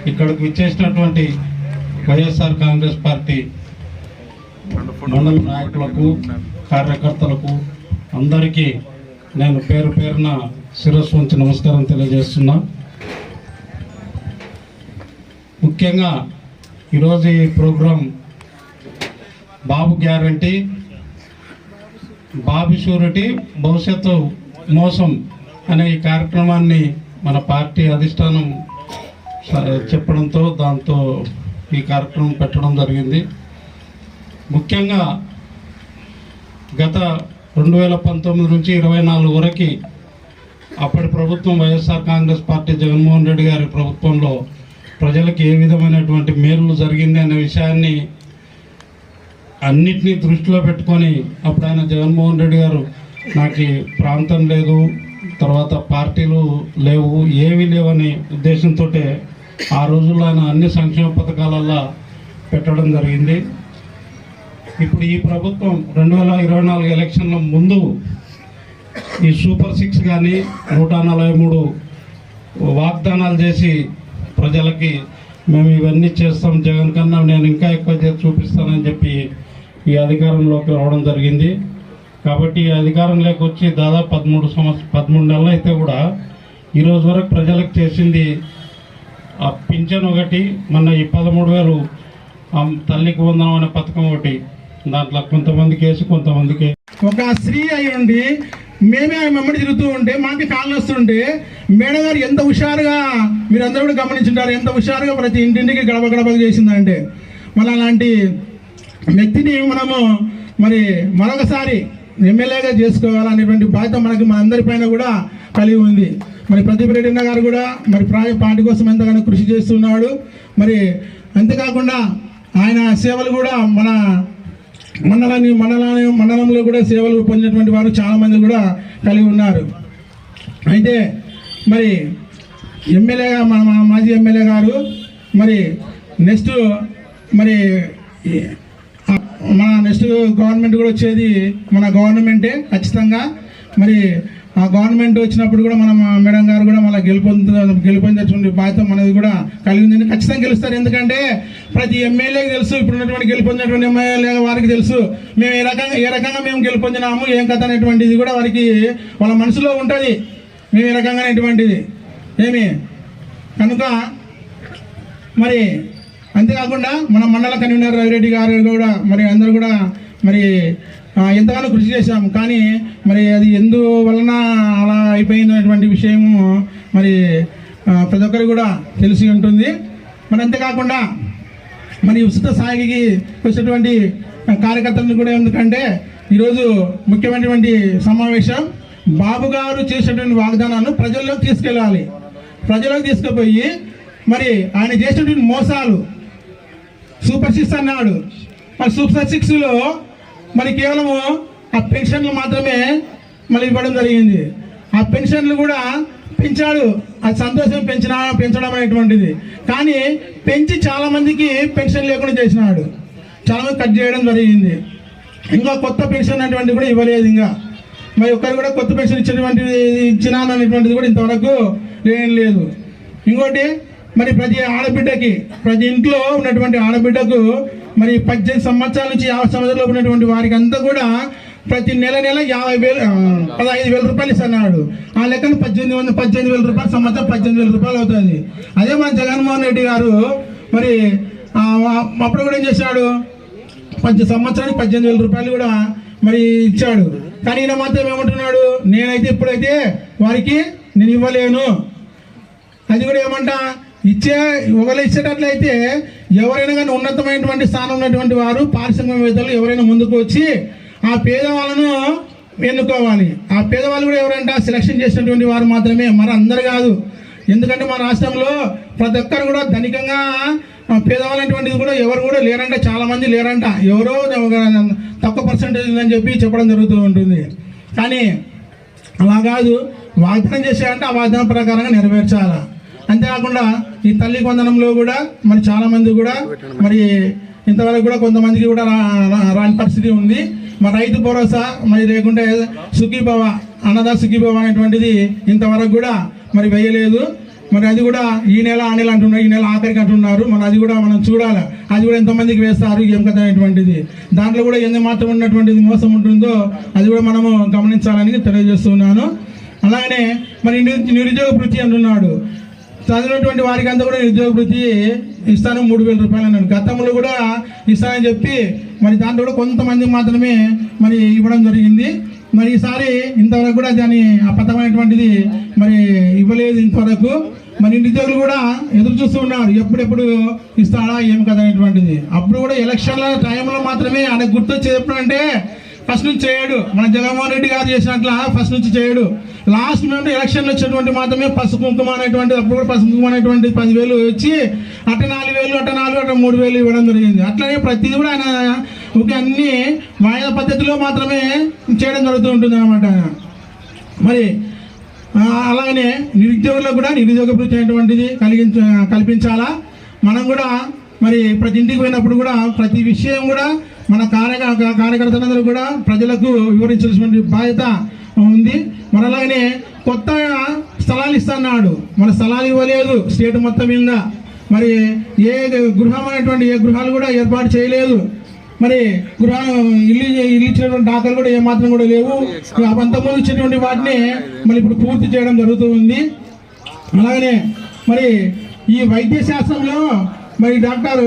ఇక్కడికి విచ్చేసినటువంటి వైఎస్ఆర్ కాంగ్రెస్ పార్టీ మండల నాయకులకు కార్యకర్తలకు అందరికీ నేను పేరు పేరున శిరస్సు ఉంచి నమస్కారం తెలియజేస్తున్నా. ముఖ్యంగా ఈరోజు ఈ ప్రోగ్రాం బాబు గ్యారంటీ, బాబు షూరిటీ, భవిష్యత్తు మోసం అనే ఈ కార్యక్రమాన్ని మన పార్టీ అధిష్టానం చెప్పడంతో దాంతో ఈ కార్యక్రమం పెట్టడం జరిగింది. ముఖ్యంగా గత 2019 నుంచి 24 వరకు అప్పటి ప్రభుత్వం వైఎస్ఆర్ కాంగ్రెస్ పార్టీ జగన్మోహన్ రెడ్డి గారి ప్రభుత్వంలో ప్రజలకు ఏ విధమైనటువంటి మేలు జరిగింది అనే విషయాన్ని అన్నిటినీ దృష్టిలో పెట్టుకొని అప్పుడు ఆయన జగన్మోహన్ రెడ్డి గారు నాకు ప్రాంతం లేదు, తర్వాత పార్టీలు లేవు, ఏవి లేవనే ఉద్దేశంతో ఆ రోజుల్లో ఆయన అన్ని సంక్షేమ పథకాలల్లో పెట్టడం జరిగింది. ఇప్పుడు ఈ ప్రభుత్వం 2024 ఎలక్షన్ల ముందు ఈ సూపర్ 6 కానీ 143 వాగ్దానాలు చేసి ప్రజలకి మేము ఇవన్నీ చేస్తాం, జగన్ కన్నా నేను ఇంకా ఎక్కువ చేసి చూపిస్తానని చెప్పి ఈ అధికారంలోకి రావడం జరిగింది. కాబట్టి ఈ అధికారంలోకి వచ్చి దాదాపు 13 నెలలు అయితే కూడా ఈరోజు వరకు ప్రజలకు చేసింది ఆ పింఛన్ ఒకటి, మొన్న ఈ 13,000 తల్లికి వందనం అనే పథకం ఒకటి, దాంట్లో కొంతమందికి వేసి కొంతమందికి. ఒక స్త్రీ అయి ఉండి మేమే ఆమె వెంబడి తిరుగుతూ ఉంటే మాకు కాళ్ళు వస్తుంటే మేడం గారు ఎంత హుషారుగా, మీరు అందరూ కూడా గమనించుంటారు, ఎంత హుషారుగా ప్రతి ఇంటింటికి గడప గడప చేసిందంటే మళ్ళీ అలాంటి వ్యక్తిని మనము మరి మరొకసారి ఎమ్మెల్యేగా చేసుకోవాలనేటువంటి బాధ్యత మనకి మన అందరిపైన కూడా కలిగి ఉంది. మరి ప్రదీప్ రెడ్డి గారు కూడా మరి పార్టీ కోసం ఎంతగానో కృషి చేస్తున్నాడు. మరి అంతేకాకుండా ఆయన సేవలు కూడా మన మండలంలో కూడా సేవలు పొందినటువంటి వారు చాలామంది కూడా కలిగి ఉన్నారు. అయితే మరి ఎమ్మెల్యేగా మాజీ ఎమ్మెల్యే గారు మరి నెక్స్ట్ గవర్నమెంట్ కూడా వచ్చేది మన గవర్నమెంటే ఖచ్చితంగా. మరి ఆ గవర్నమెంట్ వచ్చినప్పుడు కూడా మన మేడం గారు కూడా మళ్ళీ గెలుపొందేటువంటి బాధ్యత మనది కూడా కలిగి ఉంది. ఖచ్చితంగా గెలుస్తారు. ఎందుకంటే ప్రతి ఎమ్మెల్యేకి తెలుసు, ఇప్పుడు ఉన్నటువంటి గెలుపొందినటువంటి ఎమ్మెల్యే వారికి తెలుసు మేము ఏ రకంగా మేము గెలుపొందినాము, ఏం కథ అనేటువంటిది కూడా వారికి వాళ్ళ మనసులో ఉంటుంది. మేము ఏ రకంగా అనేటువంటిది ఏమి కనుక మరి అంతేకాకుండా మన మండల కన్వీనర్ రవిరెడ్డి గారు కూడా మరి అందరూ కూడా మరి ఎంతగానో కృషి చేశాము. కానీ మరి అది ఎందువలన అలా అయిపోయినటువంటి విషయము మరి ప్రతి ఒక్కరికి కూడా తెలిసి ఉంటుంది. మరి అంతేకాకుండా మరి ఉచిత సాగికి వచ్చినటువంటి కార్యకర్తలను కూడా ఎందుకంటే ఈరోజు ముఖ్యమైనటువంటి సమావేశం బాబు గారు చేసినటువంటి వాగ్దానాలను ప్రజల్లోకి తీసుకెళ్ళాలి. ప్రజల్లోకి తీసుకుపోయి మరి ఆయన చేసినటువంటి మోసాలు సూపర్ 6 అన్నాడు. మరి సూపర్ 6లో మరి కేవలము ఆ పెన్షన్లు మాత్రమే మళ్ళీ ఇవ్వడం జరిగింది. ఆ పెన్షన్లు కూడా పెంచాడు, అది సంతోషం పెంచడం అనేటువంటిది. కానీ పెంచి చాలామందికి పెన్షన్ లేకుండా చేసినాడు, చాలామంది కట్ చేయడం జరిగింది. ఇంకా కొత్త పెన్షన్ అనేటువంటిది కూడా ఇవ్వలేదు. ఇంకా మరి ఒక్కరు కూడా కొత్త పెన్షన్ ఇచ్చినాను అనేటువంటిది కూడా ఇంతవరకు లేదు. ఇంకోటి మరి ప్రతి ఆడబిడ్డకి, ప్రతి ఇంట్లో ఉన్నటువంటి ఆడబిడ్డకు మరి 18 సంవత్సరాల నుంచి 50 సంవత్సరాలు ఉన్నటువంటి వారికి అంతా కూడా ప్రతి నెల 15,000 రూపాయలు ఇస్తున్నాడు. ఆ లెక్కన 18,000 రూపాయలు సంవత్సరం 18,000 రూపాయలు అవుతుంది. అదే మన జగన్మోహన్ రెడ్డి గారు మరి అప్పుడు కూడా ఏం చేశాడు, 10 సంవత్సరానికి 18,000 రూపాయలు కూడా మరి ఇచ్చాడు. కానీ ఈయన మాత్రం ఏమంటున్నాడు, నేనైతే ఇప్పుడైతే వారికి నేను ఇవ్వలేను. అది కూడా ఏమంటా ఒకవేళ ఇచ్చేటట్లయితే ఎవరైనా కానీ ఉన్నతమైనటువంటి స్థానం ఉన్నటువంటి వారు పారిశ్రామికవేత్తలు ఎవరైనా ముందుకు వచ్చి ఆ పేదవాళ్ళను ఎన్నుకోవాలి. ఆ పేదవాళ్ళు కూడా ఎవరంట సెలక్షన్ చేసినటువంటి వారు మాత్రమే, మరి అందరు కాదు. ఎందుకంటే మన రాష్ట్రంలో ప్రతి ఒక్కరు కూడా ధనికంగా పేదవాళ్ళు అనేటువంటిది కూడా ఎవరు కూడా లేరంట, చాలామంది లేరంట. ఎవరో తక్కువ పర్సెంటేజ్ అని చెప్పి చెప్పడం జరుగుతూ ఉంటుంది. కానీ అలా కాదు, వాగ్దానం చేసేయంటే ఆ వాగ్దానం ప్రకారంగా నెరవేర్చాలా. అంతేకాకుండా ఈ తల్లి వందనంలో కూడా మరి చాలామంది కూడా మరి ఇంతవరకు కూడా కొంతమందికి కూడా రాని పరిస్థితి ఉంది. మరి రైతు భరోసా మరి లేకుంటే సుఖీభవ అన్నదా సుఖీభవ అనేటువంటిది ఇంతవరకు కూడా మరి వేయలేదు. మరి అది కూడా ఈ నెల ఆ నెల అంటున్నారు, ఈ నెల ఆఖరికి అంటున్నారు. మరి అది కూడా మనం చూడాలి, అది కూడా ఎంతమందికి వేస్తారు ఏం కదా అనేటువంటిది. దాంట్లో కూడా ఎంత మాత్రం ఉన్నటువంటిది మోసం ఉంటుందో అది కూడా మనము గమనించాలని తెలియజేస్తున్నాను. అలాగనే మరి నిరుద్యోగ వృత్తి అంటున్నాడు. చదివినటువంటి వారికి అంతా కూడా నిరుద్యోగ వృత్తి ఇస్తాను 3,000 రూపాయలు అన్నాడు. గతంలో కూడా ఇస్తానని చెప్పి మరి దాంట్లో కూడా కొంతమందికి మాత్రమే మరి ఇవ్వడం జరిగింది. మరి ఈసారి ఇంతవరకు కూడా దాని అబద్ధమైనటువంటిది మరి ఇవ్వలేదు ఇంతవరకు. మరి నిరుద్యోగులు కూడా ఎదురు చూస్తూ ఉన్నారు, ఎప్పుడెప్పుడు ఇస్తాడా ఏం కదా అనేటువంటిది. అప్పుడు కూడా ఎలక్షన్ల టైంలో మాత్రమే ఆయనకు గుర్తొచ్చేది ఎప్పుడు అంటే ఫస్ట్ నుంచి చేయడు. మన జగన్మోహన్ రెడ్డి గారు చేసినట్ల ఫస్ట్ నుంచి చేయడు. లాస్ట్ మేము ఎలక్షన్లు వచ్చేటువంటి మాత్రమే పసుపు కుంకుమ అనేటువంటి, అప్పుడు కూడా పసుపు కుంకుమ అనేటువంటి 10,000 వచ్చి అట్ట 4,000 అట్ట 3,000 ఇవ్వడం జరిగింది. అట్లనే ప్రతిదీ కూడా ఆయన ఒక అన్ని వాయిదా పద్ధతిలో మాత్రమే చేయడం జరుగుతూ ఉంటుంది అన్నమాట. మరి అలాగనే నిరుద్యోగులకు కూడా నిరుద్యోగ వృత్తి అనేటువంటిది కల్పించాలా. మనం కూడా మరి ప్రతి ఇంటికి పోయినప్పుడు కూడా ప్రతి విషయం కూడా మన కార్యకర్తలందరూ కూడా ప్రజలకు వివరించాల్సినటువంటి బాధ్యత ఉంది. మరి అలాగనే కొత్త స్థలాలు ఇస్తున్నాడు, మన స్థలాలు ఇవ్వలేదు స్టేట్ మొత్తం మీద. మరి ఏ గృహం అనేటువంటి ఏ గృహాలు కూడా ఏర్పాటు చేయలేదు. మరి ఇల్లు ఇచ్చినటువంటి దాఖలు కూడా ఏమాత్రం కూడా లేవు. అంతకుముందు ఇచ్చినటువంటి వాటిని మరి ఇప్పుడు పూర్తి చేయడం జరుగుతూ ఉంది. అలాగనే మరి ఈ వైద్య శాస్త్రంలో మరి డాక్టర్